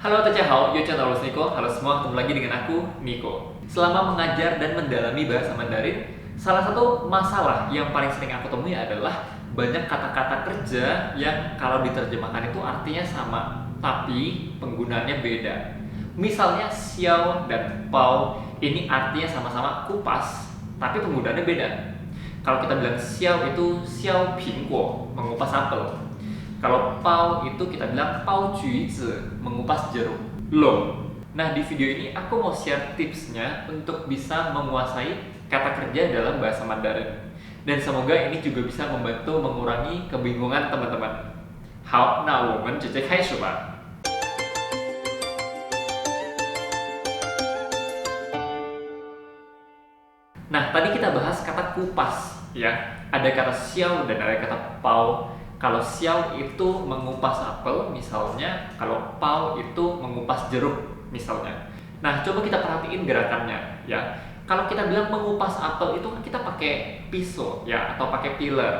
Halo Tachahao, yo channel Niko. Halo semua, ketemu lagi dengan aku, Niko. Selama mengajar dan mendalami bahasa Mandarin, salah satu masalah yang paling sering aku temui adalah banyak kata-kata kerja yang kalau diterjemahkan itu artinya sama, tapi penggunaannya beda. Misalnya xiao dan pao, ini artinya sama-sama kupas, tapi penggunaannya beda. Kalau kita bilang xiao itu xiao pingguo, mengupas apel. Kalau pao itu kita bilang pao juizi, mengupas jeruk. Loh. Nah, di video ini aku mau share tipsnya untuk bisa menguasai kata kerja dalam bahasa Mandarin. Dan semoga ini juga bisa membantu mengurangi kebingungan teman-teman. 好，那我们直接开始吧。Nah, tadi kita bahas kata kupas, ya. Ada kata xiao dan ada kata pao. Kalau xiao itu mengupas apel, misalnya. Kalau pao itu mengupas jeruk, misalnya. Nah, coba kita perhatiin gerakannya, ya. Kalau kita bilang mengupas apel itu kan kita pakai pisau, ya, atau pakai peeler.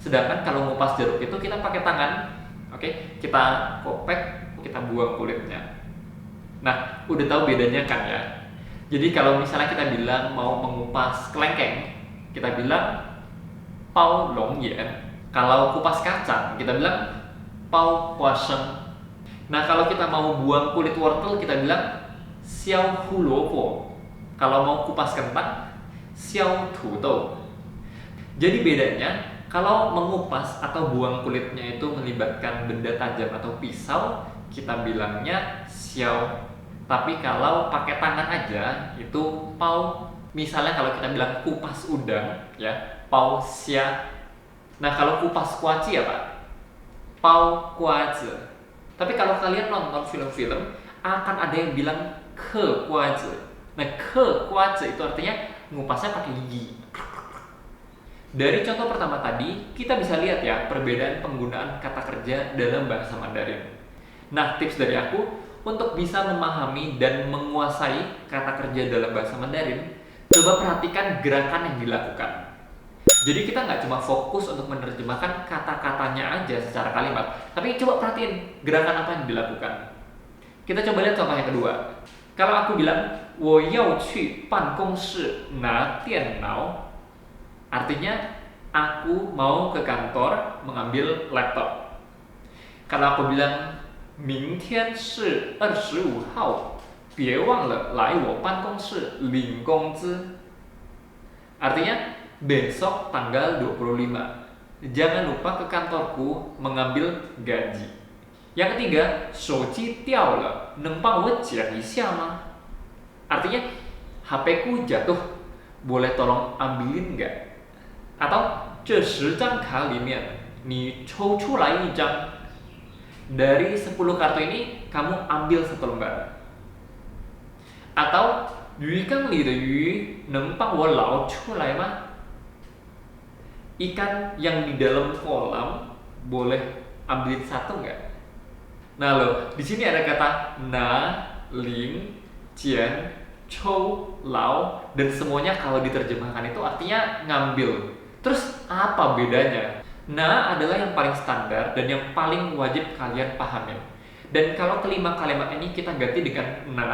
Sedangkan kalau mengupas jeruk itu kita pakai tangan, oke? Kita kopek, kita buang kulitnya. Nah, udah tahu bedanya kan ya? Jadi kalau misalnya kita bilang mau mengupas kelengkeng, kita bilang pao long yan. Kalau kupas kacang, kita bilang pao huasheng. Nah, kalau kita mau buang kulit wortel, kita bilang xiao hu luobo. Kalau mau kupas kentang, xiao tu dou. Jadi bedanya, kalau mengupas atau buang kulitnya itu melibatkan benda tajam atau pisau, kita bilangnya xiao. Tapi kalau pakai tangan aja itu pao. Misalnya kalau kita bilang kupas udang, ya, pao xia. Nah, kalau kupas kuaci apa? Pao kuazi. Tapi kalau kalian nonton film-film akan ada yang bilang ke kuazi. Nah, ke kuazi itu artinya ngupasnya pakai gigi. Dari contoh pertama tadi, kita bisa lihat ya perbedaan penggunaan kata kerja dalam bahasa Mandarin. Nah, tips dari aku untuk bisa memahami dan menguasai kata kerja dalam bahasa Mandarin, coba perhatikan gerakan yang dilakukan. Jadi kita nggak cuma fokus untuk menerjemahkan kata-katanya aja secara kalimat, tapi coba perhatiin gerakan apa yang dilakukan. Kita coba lihat contoh yang kedua. Kalau aku bilang, 我要去办公室拿电脑, artinya aku mau ke kantor mengambil laptop. Kalau aku bilang 明天是25号，别忘了来我办公室领工资. Artinya, besok tanggal 25, jangan lupa ke kantorku mengambil gaji. Yang ketiga, 手机掉了，能帮我捡一下吗? Artinya, HP-ku jatuh, boleh tolong ambilin nggak? Atau, 这10张卡里面，你抽出来一张. Dari 10 kartu ini, kamu ambil 1 lembar. Atau, 鱼缸里的鱼能帮我捞出来吗? Ikan yang di dalam kolam boleh ambilin 1 nggak? Nah loh, di sini ada kata na, ling, jian, chou, lao, dan semuanya kalau diterjemahkan itu artinya ngambil. Terus apa bedanya? Na adalah yang paling standar dan yang paling wajib kalian pahamin. Dan kalau kelima kalimat ini kita ganti dengan na,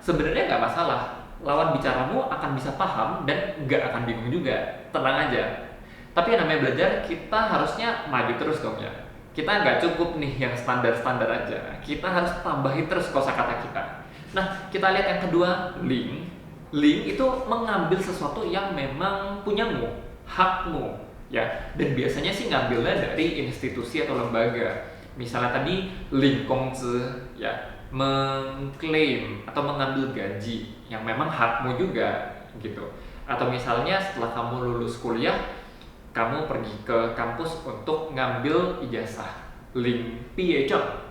sebenarnya nggak masalah. Lawan bicaramu akan bisa paham dan nggak akan bingung juga. Tenang aja. Tapi yang namanya belajar, kita harusnya maju terus dong ya. Kita nggak cukup nih yang standar-standar aja. Kita harus tambahin terus kosakata kita. Nah, kita lihat yang kedua, ling. Ling itu mengambil sesuatu yang memang punyamu, hakmu. Ya, dan biasanya sih ngambilnya dari institusi atau lembaga. Misalnya tadi ling kongzi, ya, mengklaim atau mengambil gaji yang memang hakmu juga gitu. Atau misalnya setelah kamu lulus kuliah, kamu pergi ke kampus untuk ngambil ijazah, ling piezheng.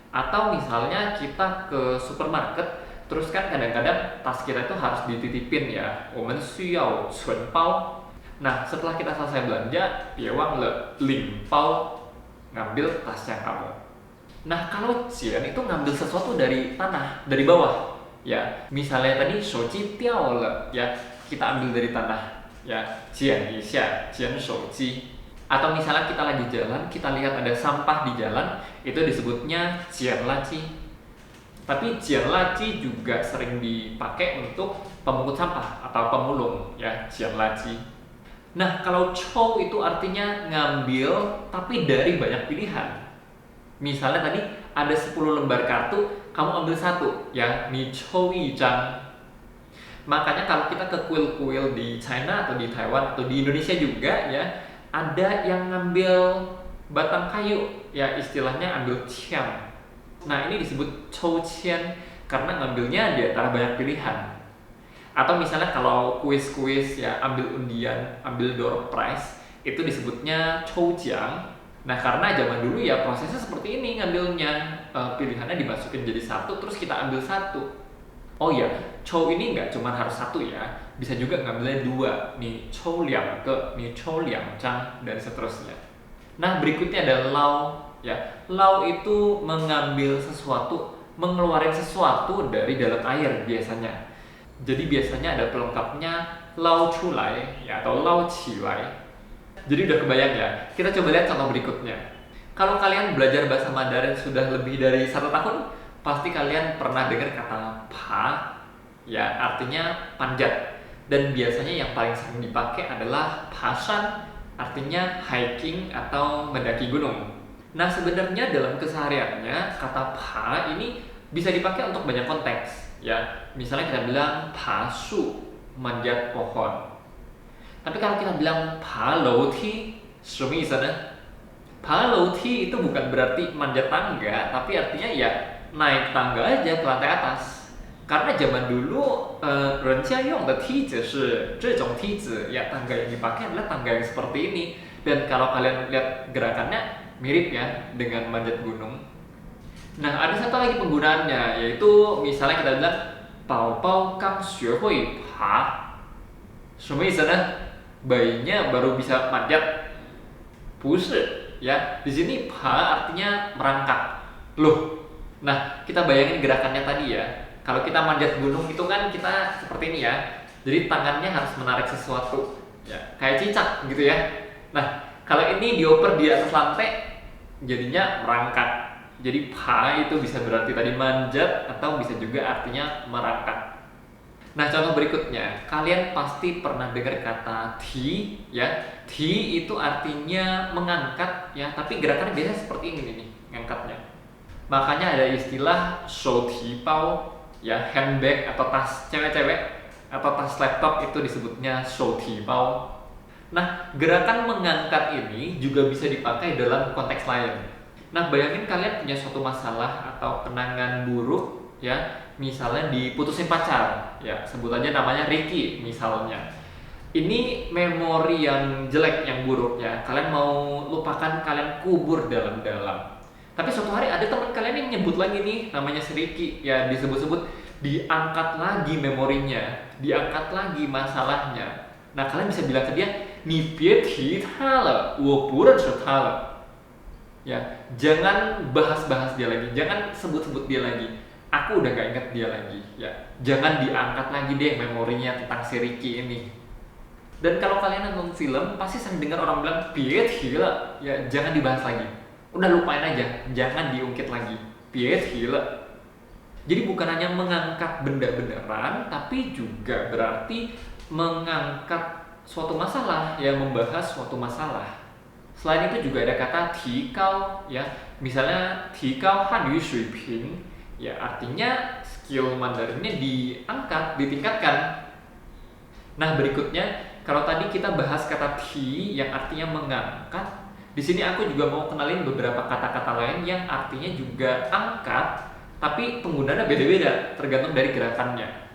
Atau misalnya kita ke supermarket, terus kan kadang-kadang tas kita itu harus dititipin ya, 我们需要存包. Nah, setelah kita selesai belanja, 别忘了领包, ngambil tasnya kamu. Nah, kalau jian itu ngambil sesuatu dari tanah, dari bawah. Ya, misalnya tadi 手机掉了, ya, kita ambil dari tanah. Ya, jian isya, jian 手机. Atau misalnya kita lagi jalan, kita lihat ada sampah di jalan, itu disebutnya jian laci. Tapi jianlaji juga sering dipakai untuk pemungut sampah atau pemulung ya, jianlaji. Nah, kalau chow itu artinya ngambil tapi dari banyak pilihan. Misalnya tadi ada 10 lembar kartu, kamu ambil satu ya, ni chow yi zhang. Makanya kalau kita ke kuil-kuil di China atau di Taiwan atau di Indonesia juga ya, ada yang ngambil batang kayu ya, istilahnya ambil qian. Nah, ini disebut chow qian karena ngambilnya di antara banyak pilihan. Atau misalnya kalau kuis-kuis ya, ambil undian, ambil door prize, itu disebutnya chow jiang. Nah, karena zaman dulu ya prosesnya seperti ini ngambilnya, pilihannya dimasukin jadi satu terus kita ambil satu. Oh ya, chow ini nggak cuma harus satu ya, bisa juga ngambilnya dua, nih chow liang ke, nih chow liang zhang, dan seterusnya. Nah, berikutnya ada lao ya. Lao itu mengambil sesuatu, mengeluarkan sesuatu dari dalam air biasanya. Jadi biasanya ada pelengkapnya lao chulai ya, atau lao qilai. Jadi udah kebayang ya. Kita coba lihat contoh berikutnya. Kalau kalian belajar bahasa Mandarin sudah lebih dari 1 tahun, pasti kalian pernah dengar kata pa ya, artinya panjat. Dan biasanya yang paling sering dipakai adalah pashan, artinya hiking atau mendaki gunung. Nah, sebenarnya dalam kesehariannya kata pa ini bisa dipakai untuk banyak konteks ya. Misalnya kita bilang pasu, manjat pohon. Tapi kalau kita bilang pa lou ti,什么意思呢? Pa lou ti itu bukan berarti manjat tangga, tapi artinya ya naik tangga aja ke lantai atas. Karena zaman dulu rencia yong de tizi shi zhe zhong tizi ya, tangga yang dipakai adalah tangga yang seperti ini. Dan kalau kalian lihat gerakannya mirip ya dengan manjat gunung. Nah, ada satu lagi penggunaannya, yaitu misalnya kita bilang Bao Bao gang xue hui pa. 什么意思呢? Bayinya baru bisa manjat. 不是ya, di sini pa artinya merangkak. Loh. Nah, kita bayangin gerakannya tadi ya. Kalau kita manjat gunung itu kan kita seperti ini ya. Jadi tangannya harus menarik sesuatu ya, kayak cicak gitu ya. Nah, kalau ini dioper di atas lantai jadinya merangkak. Jadi pa itu bisa berarti tadi manjat atau bisa juga artinya merangkak. Nah, contoh berikutnya, kalian pasti pernah dengar kata ti ya. Ti itu artinya mengangkat ya, tapi gerakannya biasanya seperti ini nih, ngangkatnya. Makanya ada istilah shou ti bao ya, handbag atau tas cewek-cewek atau tas laptop itu disebutnya shou ti bao. Nah, gerakan mengangkat ini juga bisa dipakai dalam konteks lain. Nah, bayangin kalian punya suatu masalah atau kenangan buruk ya, misalnya diputusin pacar ya, sebut aja namanya Ricky misalnya. Ini memori yang jelek, yang buruk ya, kalian mau lupakan, kalian kubur dalam-dalam. Tapi suatu hari ada teman kalian yang nyebut lagi nih namanya si Ricky ya, disebut-sebut, diangkat lagi memorinya, diangkat lagi masalahnya. Nah, kalian bisa bilang ke dia, ni bie ti ta le, wo bu ren shi ta le. Ya, jangan bahas-bahas dia lagi, jangan sebut-sebut dia lagi. Aku udah gak ingat dia lagi. Ya, jangan diangkat lagi deh memorinya tentang si Ricky ini. Dan kalau kalian nonton film, pasti sering dengar orang bilang piet hila. Ya, jangan dibahas lagi. Udah lupain aja, jangan diungkit lagi. Piet hila. Jadi bukan hanya mengangkat benda beneran, tapi juga berarti mengangkat suatu masalah, ya, membahas suatu masalah. Selain itu juga ada kata tikau ya, misalnya tikau hanyu shui ping ya, artinya skill Mandarinnya diangkat, ditingkatkan. Nah, berikutnya kalau tadi kita bahas kata ti yang artinya mengangkat, di sini aku juga mau kenalin beberapa kata-kata lain yang artinya juga angkat, tapi penggunaannya beda-beda tergantung dari gerakannya.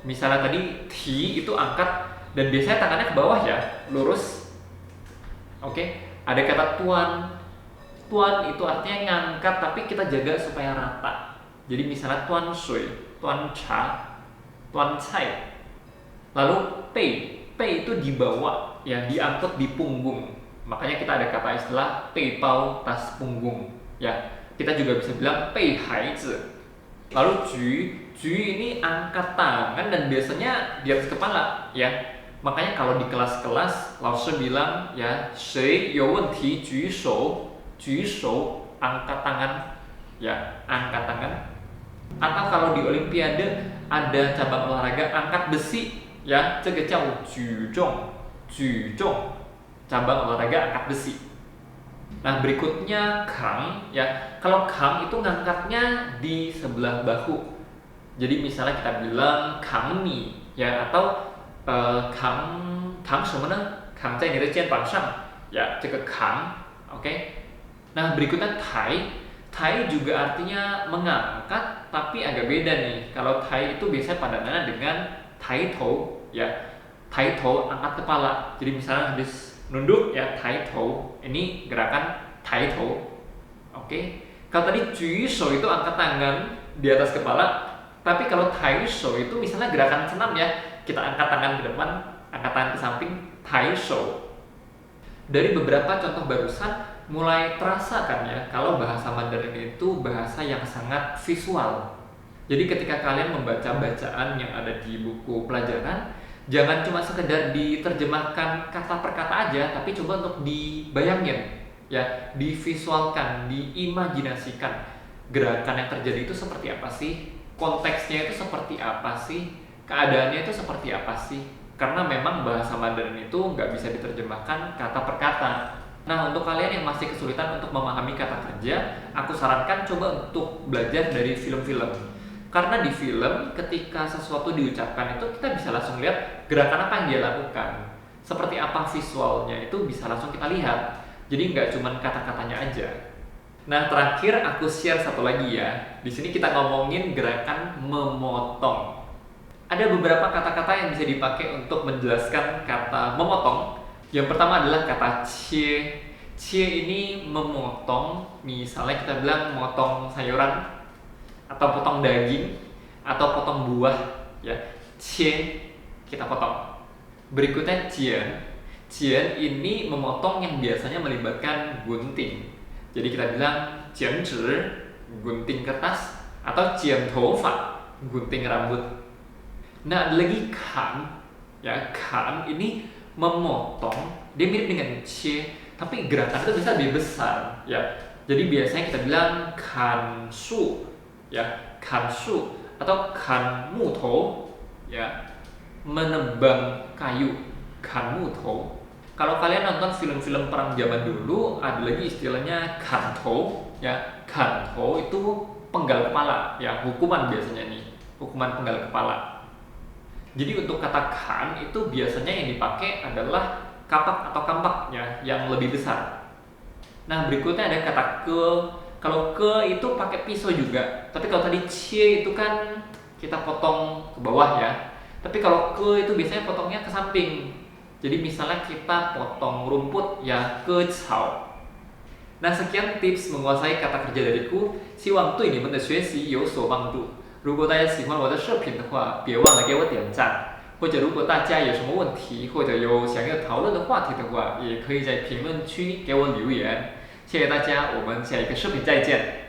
Misalnya tadi ti itu angkat dan biasanya tangannya ke bawah ya, lurus. Oke. Ada kata tuan. Tuan itu artinya ngangkat tapi kita jaga supaya rata. Jadi misalnya tuan shui, tuan cha, tuan cai. Lalu pei. Pei itu dibawa, ya, diangkut di punggung. Makanya kita ada kata istilah pei pao, tas punggung. Ya, kita juga bisa bilang pei haizi. Lalu ju, ju ini angkat tangan dan biasanya di atas kepala, ya. Makanya kalau di kelas-kelas, laoshi bilang ya, 谁有问题举手, 举手, angkat tangan, ya, angkat tangan. Atau kalau di Olimpiade ada cabang olahraga angkat besi, ya, 这个叫举重，举重, cabang olahraga angkat besi. Nah, berikutnya kang, ya. Kalau kang itu ngangkatnya di sebelah bahu. Jadi misalnya kita bilang kang ni, ya, atau kang kang 什么呢？扛在你的肩膀上, ya, 这个扛, oke. Nah, berikutnya tai. Tai juga artinya mengangkat, tapi agak beda nih. Kalau tai itu biasanya padanannya dengan tai tou, ya. Tai tou, angkat kepala. Jadi misalnya habis nunduk, ya, tai tou. Ini gerakan tai tou. Oke. Kalau tadi ju shou itu angkat tangan di atas kepala, tapi kalau tai shou itu misalnya gerakan senam, ya. Kita angkat tangan ke depan, angkat tangan ke samping, tai shou. Dari beberapa contoh barusan mulai terasa kan ya kalau bahasa Mandarin itu bahasa yang sangat visual. Jadi ketika kalian membaca bacaan yang ada di buku pelajaran, jangan cuma sekedar diterjemahkan kata per kata aja, tapi coba untuk dibayangin, ya, divisualkan, diimajinasikan gerakan yang terjadi itu seperti apa sih, konteksnya itu seperti apa sih, keadaannya itu seperti apa sih. Karena memang bahasa Mandarin itu nggak bisa diterjemahkan kata per kata. Nah, untuk kalian yang masih kesulitan untuk memahami kata kerja, aku sarankan coba untuk belajar dari film-film. Karena di film, ketika sesuatu diucapkan itu kita bisa langsung lihat gerakan apa yang dia lakukan. Seperti apa visualnya itu bisa langsung kita lihat. Jadi nggak cuma kata-katanya aja. Nah, terakhir aku share satu lagi ya. Di sini kita ngomongin gerakan memotong. Ada beberapa kata-kata yang bisa dipakai untuk menjelaskan kata memotong. Yang pertama adalah kata cie. Cie ini memotong, misalnya kita bilang memotong sayuran, atau potong daging, atau potong buah, ya. Cie, kita potong. Berikutnya jian. Jian ini memotong yang biasanya melibatkan gunting. Jadi kita bilang jian zhi, gunting kertas, atau jian toufa, gunting rambut. Nah, ada lagi kan, ya, kan ini memotong, dia mirip dengan cie, tapi gerakan itu bisa lebih besar, ya. Jadi biasanya kita bilang kan su, ya, kan su, atau kan mu tou, ya, menebang kayu, kan mu tou. Kalau kalian nonton film-film perang zaman dulu, ada lagi istilahnya kan tou, ya. Kan tou itu penggal kepala, ya, hukuman biasanya nih, hukuman penggal kepala. Jadi untuk kata kan itu biasanya yang dipakai adalah kapak atau kampak, ya, yang lebih besar. Nah, berikutnya ada kata ke. Kalau ke itu pakai pisau juga. Tapi kalau tadi cie itu kan kita potong ke bawah, ya. Tapi kalau ke itu biasanya potongnya ke samping. Jadi misalnya kita potong rumput, ya, ke cao. Nah, sekian tips menguasai kata kerja dariku. 希望对你们的学习有所帮助。如果大家喜欢我的视频的话，别忘了给我点赞。或者如果大家有什么问题，或者有想要讨论的话题的话，也可以在评论区给我留言。谢谢大家，我们下一个视频再见。